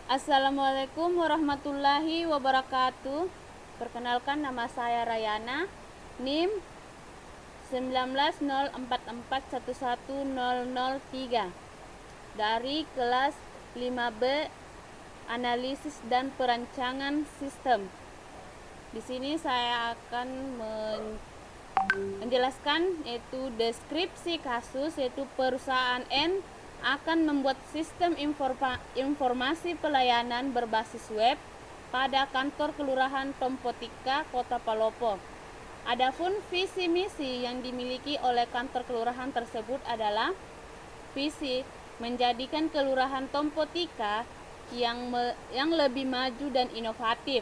Assalamualaikum warahmatullahi wabarakatuh. Perkenalkan, nama saya Rayana, NIM 1904411003 dari kelas 5B Analisis dan Perancangan Sistem. Di sini saya akan menjelaskan yaitu deskripsi kasus, yaitu perusahaan N akan membuat sistem informasi pelayanan berbasis web pada kantor Kelurahan Tompotika, Kota Palopo. Adapun visi misi yang dimiliki oleh kantor kelurahan tersebut adalah visi menjadikan Kelurahan Tompotika yang lebih maju dan inovatif.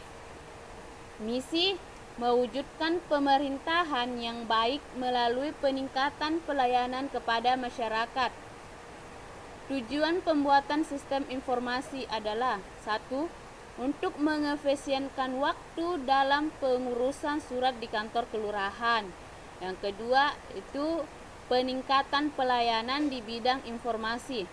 Misi mewujudkan pemerintahan yang baik melalui peningkatan pelayanan kepada masyarakat. Tujuan pembuatan sistem informasi adalah 1. Untuk mengefisienkan waktu dalam pengurusan surat di kantor kelurahan. Yang kedua itu peningkatan pelayanan di bidang informasi.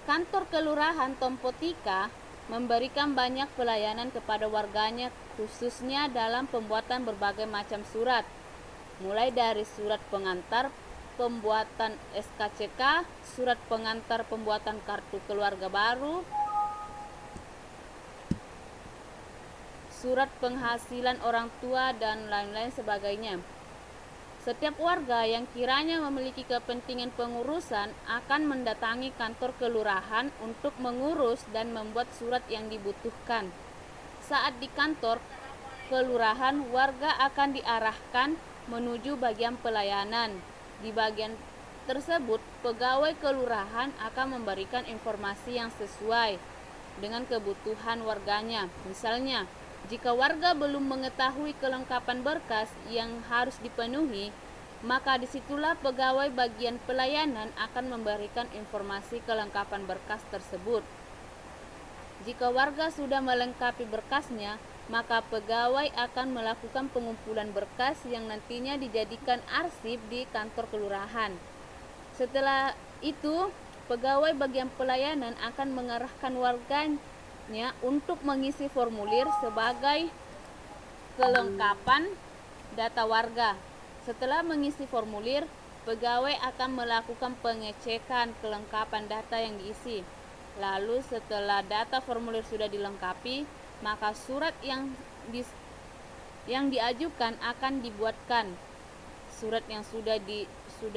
Kantor Kelurahan Tompotika memberikan banyak pelayanan kepada warganya, khususnya dalam pembuatan berbagai macam surat, mulai dari surat pengantar pembuatan SKCK, surat pengantar pembuatan kartu keluarga baru, surat penghasilan orang tua, dan lain-lain sebagainya. Setiap warga yang kiranya memiliki kepentingan pengurusan akan mendatangi kantor kelurahan untuk mengurus dan membuat surat yang dibutuhkan. Saat di kantor kelurahan, warga akan diarahkan menuju bagian pelayanan. Di bagian tersebut, pegawai kelurahan akan memberikan informasi yang sesuai dengan kebutuhan warganya. Misalnya, jika warga belum mengetahui kelengkapan berkas yang harus dipenuhi, maka disitulah pegawai bagian pelayanan akan memberikan informasi kelengkapan berkas tersebut. Jika warga sudah melengkapi berkasnya, maka pegawai akan melakukan pengumpulan berkas yang nantinya dijadikan arsip di kantor kelurahan. Setelah itu, pegawai bagian pelayanan akan mengarahkan warganya untuk mengisi formulir sebagai kelengkapan data warga. Setelah mengisi formulir, pegawai akan melakukan pengecekan kelengkapan data yang diisi. Lalu setelah data formulir sudah dilengkapi, maka surat yang diajukan akan dibuatkan. Surat yang sudah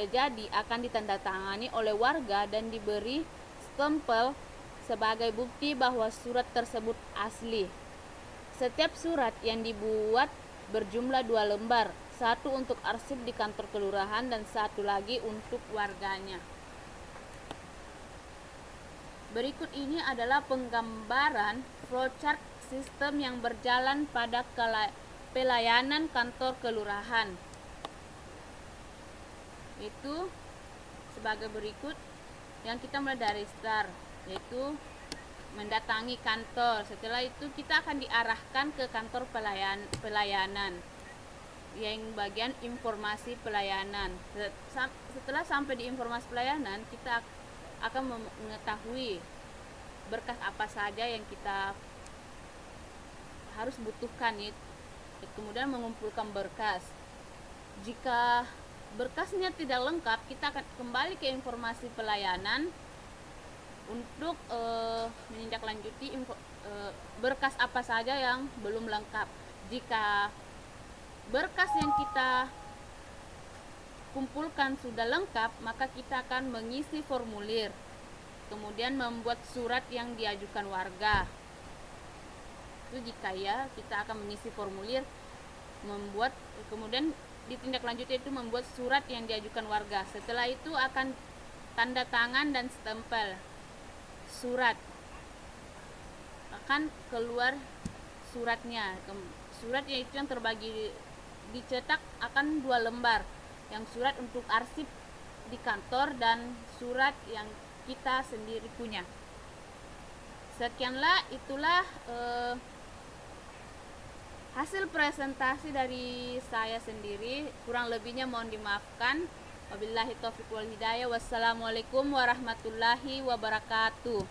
jadi akan ditandatangani oleh warga dan diberi stempel sebagai bukti bahwa surat tersebut asli. Setiap surat yang dibuat berjumlah 2 lembar, satu untuk arsip di kantor kelurahan dan satu lagi untuk warganya. Berikut ini adalah penggambaran flowchart sistem yang berjalan pada pelayanan kantor kelurahan. Itu sebagai berikut. Yang kita mulai dari start, yaitu mendatangi kantor. Setelah itu kita akan diarahkan ke kantor pelayanan yang bagian informasi pelayanan. Setelah sampai di informasi pelayanan, kita akan mengetahui berkas apa saja yang kita harus butuhkan, kemudian mengumpulkan berkas. Jika berkasnya tidak lengkap, kita akan kembali ke informasi pelayanan untuk menindaklanjuti berkas apa saja yang belum lengkap. Jika berkas yang kita kumpulkan sudah lengkap, maka kita akan mengisi formulir, kemudian membuat surat yang diajukan warga. Itu jika ya kita akan mengisi formulir, kemudian ditindaklanjuti itu membuat surat yang diajukan warga. Setelah itu akan tanda tangan dan stempel surat, akan keluar suratnya. Surat yaitu yang terbagi dicetak akan 2 lembar, yang surat untuk arsip di kantor dan surat yang kita sendiri punya. Sekianlah, itulah hasil presentasi dari saya sendiri. Kurang lebihnya mohon dimaafkan. Wabillahi taufiq wal hidayah. Wassalamualaikum warahmatullahi wabarakatuh.